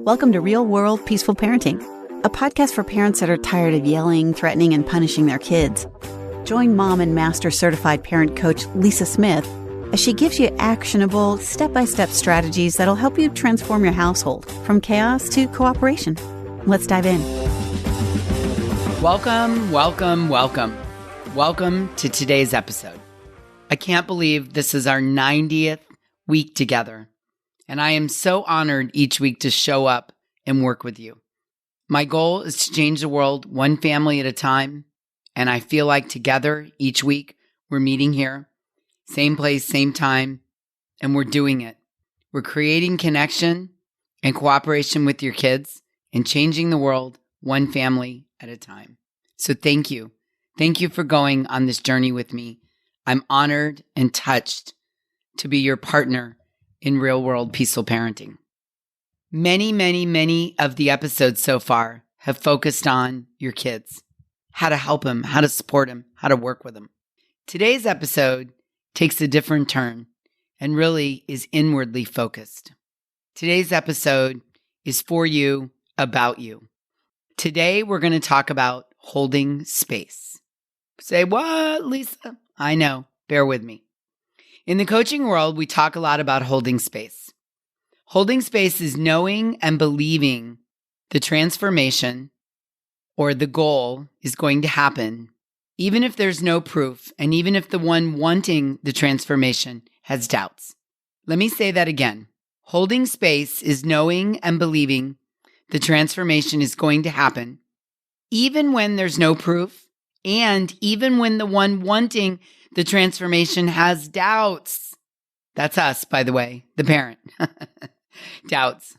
Welcome to Real World Peaceful Parenting, a podcast for parents that are tired of yelling, threatening, and punishing their kids. Join mom and master certified parent coach Lisa Smith as she gives you actionable, step-by-step strategies that'll help you transform your household from chaos to cooperation. Let's dive in. Welcome to today's episode. I can't believe this is our 90th week together, and I am so honored each week to show up and work with you. My goal is to change the world one family at a time, and I feel like together each week we're meeting here, same place, same time, and we're doing it. We're creating connection and cooperation with your kids and changing the world one family at a time. So thank you. Thank you for going on this journey with me. I'm honored and touched to be your partner in real world peaceful parenting. Many of the episodes so far have focused on your kids, how to help them, how to support them, how to work with them. Today's episode takes a different turn and really is inwardly focused. Today's episode is for you, about you. Today, we're going to talk about holding space. Say, what, Lisa? I know. Bear with me. In the coaching world, we talk a lot about holding space. Holding space is knowing and believing the transformation or the goal is going to happen, even if there's no proof and even if the one wanting the transformation has doubts. Let me say that again. Holding space is knowing and believing the transformation is going to happen, even when there's no proof and even when the one wanting the transformation has doubts. That's us, by the way, the parent. Doubts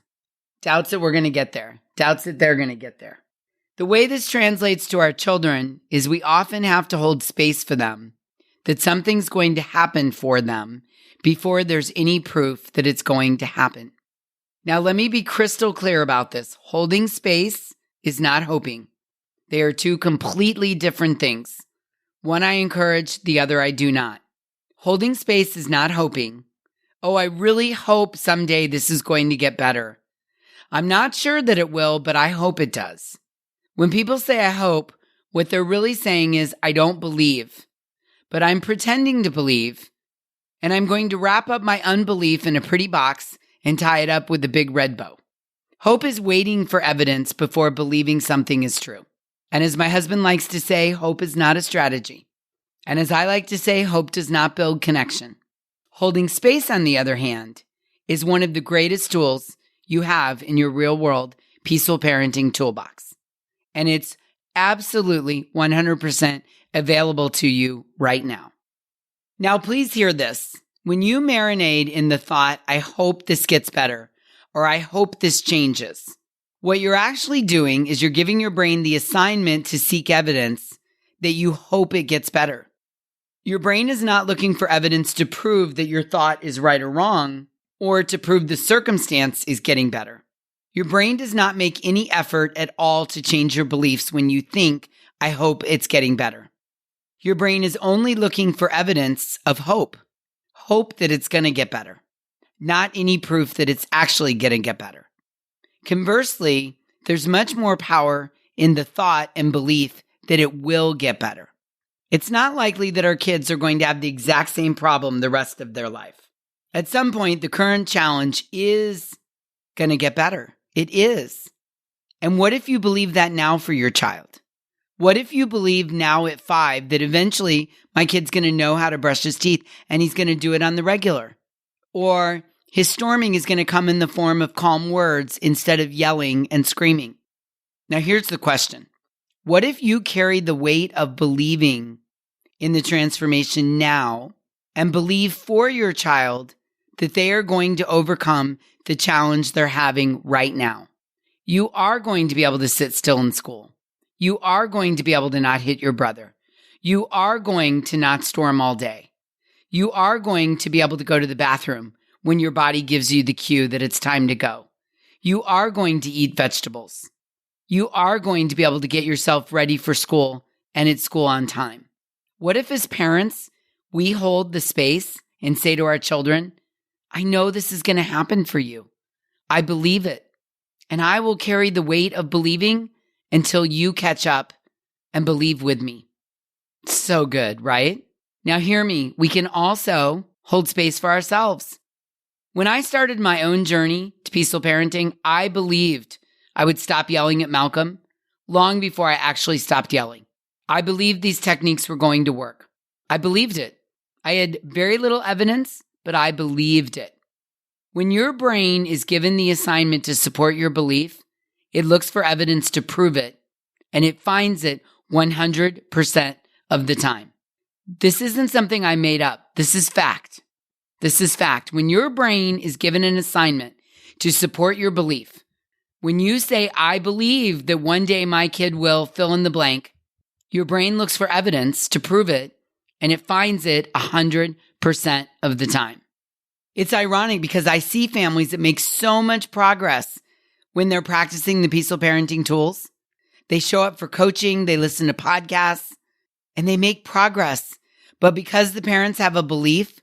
that we're going to get there. Doubts that they're going to get there. The way this translates to our children is we often have to hold space for them, that something's going to happen for them before there's any proof that it's going to happen. Now, let me be crystal clear about this. Holding space is not hoping. They are two completely different things. One I encourage, the other I do not. Holding space is not hoping. Oh, I really hope someday this is going to get better. I'm not sure that it will, but I hope it does. When people say I hope, what they're really saying is I don't believe, but I'm pretending to believe, and I'm going to wrap up my unbelief in a pretty box and tie it up with a big red bow. Hope is waiting for evidence before believing something is true. And as my husband likes to say, hope is not a strategy. And as I like to say, hope does not build connection. Holding space, on the other hand, is one of the greatest tools you have in your real world peaceful parenting toolbox. And it's absolutely 100% available to you right now. Now, please hear this. When you marinate in the thought, I hope this gets better, or I hope this changes, what you're actually doing is you're giving your brain the assignment to seek evidence that you hope it gets better. Your brain is not looking for evidence to prove that your thought is right or wrong, or to prove the circumstance is getting better. Your brain does not make any effort at all to change your beliefs when you think, I hope it's getting better. Your brain is only looking for evidence of hope that it's going to get better, not any proof that it's actually going to get better. Conversely, there's much more power in the thought and belief that it will get better. It's not likely that our kids are going to have the exact same problem the rest of their life. At some point, the current challenge is going to get better. It is. And what if you believe that now for your child? What if you believe now at 5 that eventually my kid's going to know how to brush his teeth and he's going to do it on the regular? Or his storming is going to come in the form of calm words instead of yelling and screaming. Now, here's the question. What if you carry the weight of believing in the transformation now and believe for your child that they are going to overcome the challenge they're having right now? You are going to be able to sit still in school. You are going to be able to not hit your brother. You are going to not storm all day. You are going to be able to go to the bathroom when your body gives you the cue that it's time to go. You are going to eat vegetables. You are going to be able to get yourself ready for school and at school on time. What if as parents, we hold the space and say to our children, I know this is going to happen for you. I believe it. And I will carry the weight of believing until you catch up and believe with me. So good, right? Now hear me. We can also hold space for ourselves. When I started my own journey to peaceful parenting, I believed I would stop yelling at Malcolm long before I actually stopped yelling. I believed these techniques were going to work. I believed it. I had very little evidence, but I believed it. When your brain is given the assignment to support your belief, it looks for evidence to prove it, and it finds it 100% of the time. This isn't something I made up. This is fact. This is fact. When your brain is given an assignment to support your belief, when you say, I believe that one day my kid will fill in the blank, your brain looks for evidence to prove it, and it finds it 100% of the time. It's ironic because I see families that make so much progress when they're practicing the peaceful parenting tools. They show up for coaching, they listen to podcasts, and they make progress. But because the parents have a belief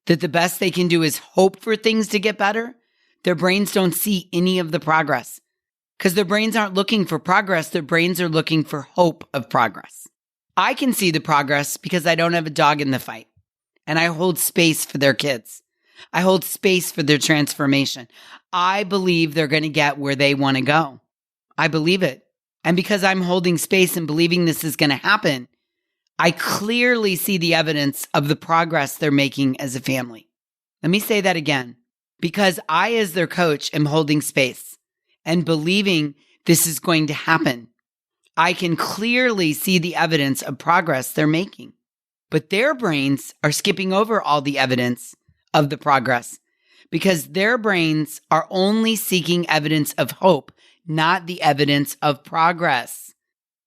that the best they can do is hope for things to get better, their brains don't see any of the progress. Because their brains aren't looking for progress, their brains are looking for hope of progress. I can see the progress because I don't have a dog in the fight. And I hold space for their kids. I hold space for their transformation. I believe they're going to get where they want to go. I believe it. And because I'm holding space and believing this is going to happen, I clearly see the evidence of the progress they're making as a family. Let me say that again. Because I, as their coach, am holding space and believing this is going to happen, I can clearly see the evidence of progress they're making. But their brains are skipping over all the evidence of the progress because their brains are only seeking evidence of hope, not the evidence of progress.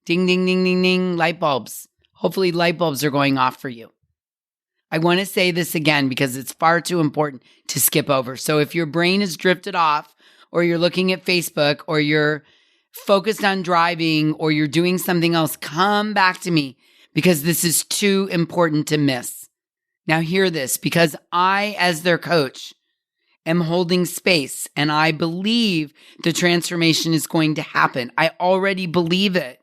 Ding, ding, ding, ding, ding, light bulbs. Hopefully light bulbs are going off for you. I want to say this again because it's far too important to skip over. So if your brain is drifted off, or you're looking at Facebook, or you're focused on driving, or you're doing something else, come back to me because this is too important to miss. Now hear this, because I, as their coach, am holding space and I believe the transformation is going to happen. I already believe it.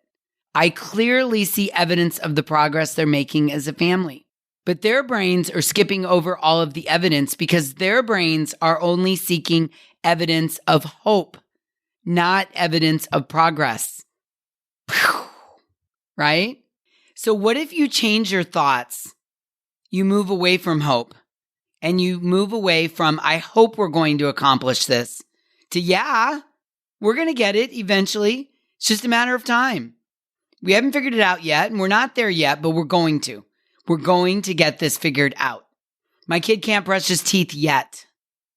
I clearly see evidence of the progress they're making as a family. But their brains are skipping over all of the evidence because their brains are only seeking evidence of hope, not evidence of progress. Right? So what if you change your thoughts? You move away from hope and you move away from, I hope we're going to accomplish this, to, yeah, we're going to get it eventually. It's just a matter of time. We haven't figured it out yet and we're not there yet, but we're going to. We're going to get this figured out. My kid can't brush his teeth yet,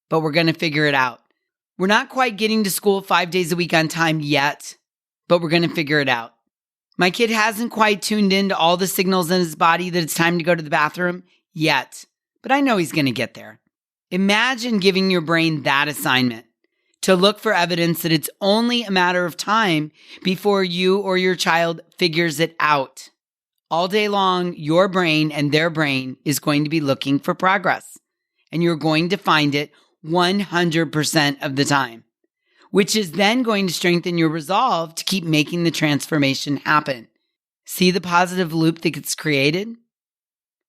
but we're going to figure it out. We're not quite getting to school 5 days a week on time yet, but we're going to figure it out. My kid hasn't quite tuned into all the signals in his body that it's time to go to the bathroom yet, but I know he's going to get there. Imagine giving your brain that assignment to look for evidence that it's only a matter of time before you or your child figures it out. All day long, your brain and their brain is going to be looking for progress, and you're going to find it 100% of the time, which is then going to strengthen your resolve to keep making the transformation happen. See the positive loop that gets created?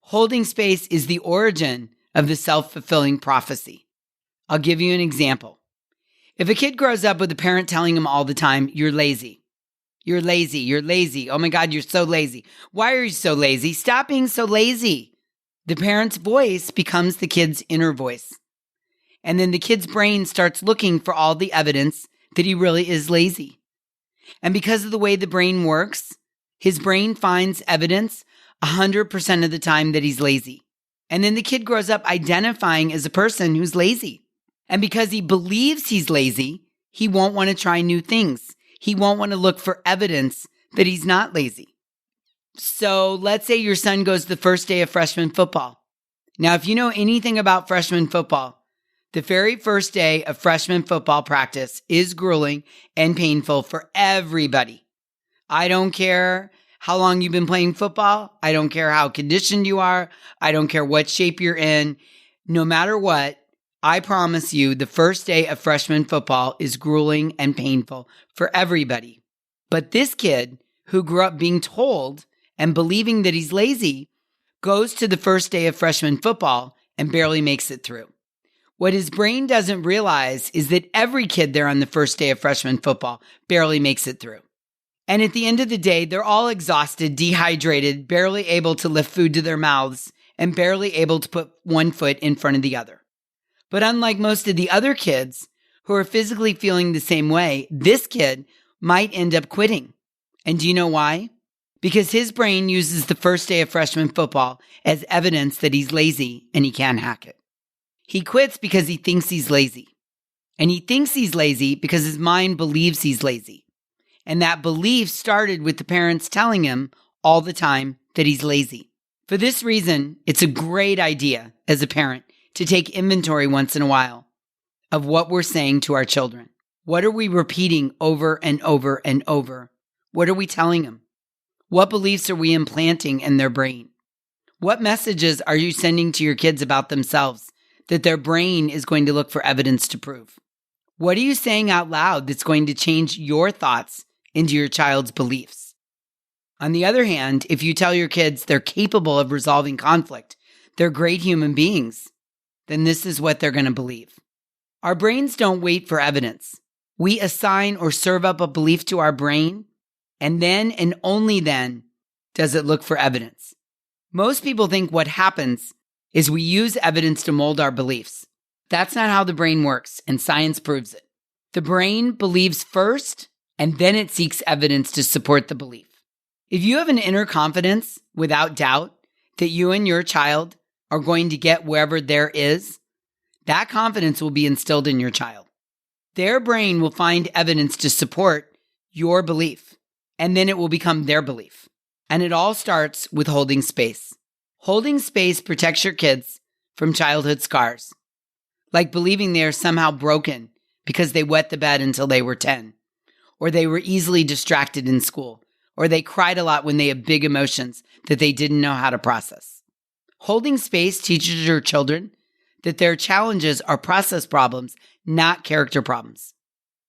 Holding space is the origin of the self-fulfilling prophecy. I'll give you an example. If a kid grows up with a parent telling him all the time, you're lazy. You're lazy. You're lazy. Oh my God, you're so lazy. Why are you so lazy? Stop being so lazy. The parent's voice becomes the kid's inner voice. And then the kid's brain starts looking for all the evidence that he really is lazy. And because of the way the brain works, his brain finds evidence 100% of the time that he's lazy. And then the kid grows up identifying as a person who's lazy. And because he believes he's lazy, he won't want to try new things. He won't want to look for evidence that he's not lazy. So let's say your son goes the first day of freshman football. Now, if you know anything about freshman football, the very first day of freshman football practice is grueling and painful for everybody. I don't care how long you've been playing football. I don't care how conditioned you are. I don't care what shape you're in. No matter what, I promise you, the first day of freshman football is grueling and painful for everybody. But this kid, who grew up being told and believing that he's lazy, goes to the first day of freshman football and barely makes it through. What his brain doesn't realize is that every kid there on the first day of freshman football barely makes it through. And at the end of the day, they're all exhausted, dehydrated, barely able to lift food to their mouths, and barely able to put one foot in front of the other. But unlike most of the other kids who are physically feeling the same way, this kid might end up quitting. And do you know why? Because his brain uses the first day of freshman football as evidence that he's lazy and he can't hack it. He quits because he thinks he's lazy. And he thinks he's lazy because his mind believes he's lazy. And that belief started with the parents telling him all the time that he's lazy. For this reason, it's a great idea as a parent to take inventory once in a while of what we're saying to our children. What are we repeating over and over and over? What are we telling them? What beliefs are we implanting in their brain? What messages are you sending to your kids about themselves that their brain is going to look for evidence to prove? What are you saying out loud that's going to change your thoughts into your child's beliefs? On the other hand, if you tell your kids they're capable of resolving conflict, they're great human beings, then this is what they're going to believe. Our brains don't wait for evidence. We assign or serve up a belief to our brain, and then and only then does it look for evidence. Most people think what happens is we use evidence to mold our beliefs. That's not how the brain works, and science proves it. The brain believes first, and then it seeks evidence to support the belief. If you have an inner confidence, without doubt, that you and your child are going to get wherever there is, that confidence will be instilled in your child. Their brain will find evidence to support your belief, and then it will become their belief. And it all starts with holding space. Holding space protects your kids from childhood scars, like believing they are somehow broken because they wet the bed until they were 10, or they were easily distracted in school, or they cried a lot when they had big emotions that they didn't know how to process. Holding space teaches your children that their challenges are process problems, not character problems.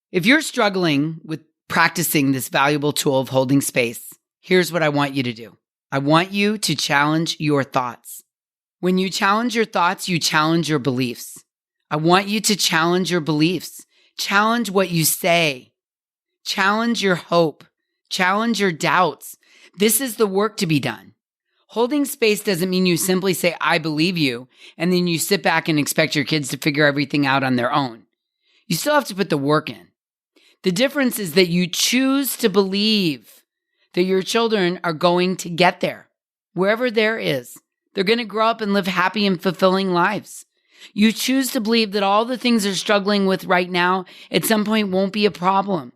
If you're struggling with practicing this valuable tool of holding space, here's what I want you to do. I want you to challenge your thoughts. When you challenge your thoughts, you challenge your beliefs. I want you to challenge your beliefs. Challenge what you say. Challenge your hope. Challenge your doubts. This is the work to be done. Holding space doesn't mean you simply say, I believe you, and then you sit back and expect your kids to figure everything out on their own. You still have to put the work in. The difference is that you choose to believe that your children are going to get there. Wherever there is, they're going to grow up and live happy and fulfilling lives. You choose to believe that all the things they're struggling with right now at some point won't be a problem.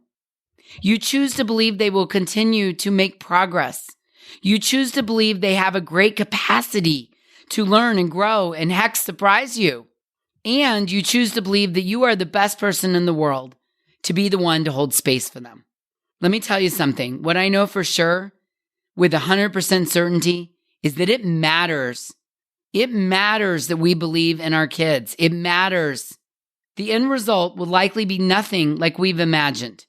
You choose to believe they will continue to make progress. You choose to believe they have a great capacity to learn and grow and heck, surprise you. And you choose to believe that you are the best person in the world to be the one to hold space for them. Let me tell you something. What I know for sure, with 100% certainty, is that it matters. It matters that we believe in our kids. It matters. The end result will likely be nothing like we've imagined.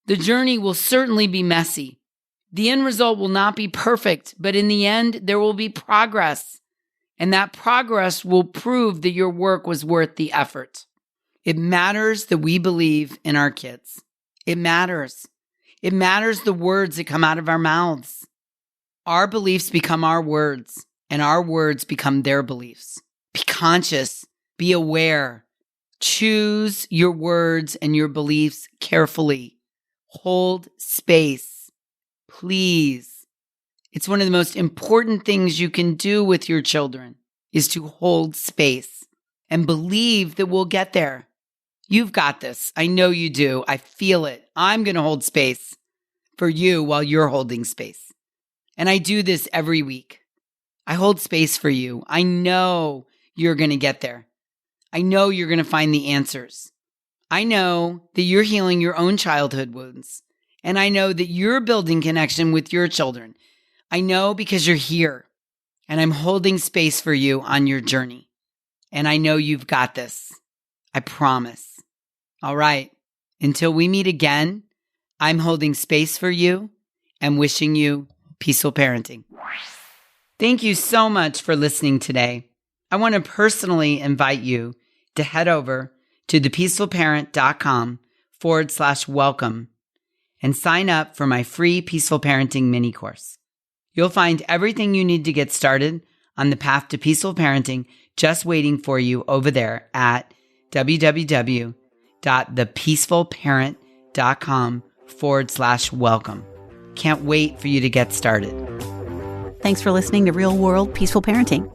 The journey will certainly be messy. The end result will not be perfect, but in the end, there will be progress. And that progress will prove that your work was worth the effort. It matters that we believe in our kids. It matters. It matters the words that come out of our mouths. Our beliefs become our words, and our words become their beliefs. Be conscious. Be aware. Choose your words and your beliefs carefully. Hold space. Please. It's one of the most important things you can do with your children is to hold space and believe that we'll get there. You've got this. I know you do. I feel it. I'm going to hold space for you while you're holding space. And I do this every week. I hold space for you. I know you're going to get there. I know you're going to find the answers. I know that you're healing your own childhood wounds. And I know that you're building connection with your children. I know because you're here. And I'm holding space for you on your journey. And I know you've got this. I promise. All right. Until we meet again, I'm holding space for you and wishing you peaceful parenting. Thank you so much for listening today. I want to personally invite you to head over to thepeacefulparent.com/welcome and sign up for my free Peaceful Parenting mini course. You'll find everything you need to get started on the path to peaceful parenting just waiting for you over there at www.thepeacefulparent.com/welcome. Can't wait for you to get started. Thanks for listening to Real World Peaceful Parenting.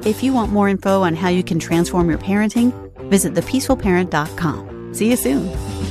If you want more info on how you can transform your parenting, visit thepeacefulparent.com. See you soon.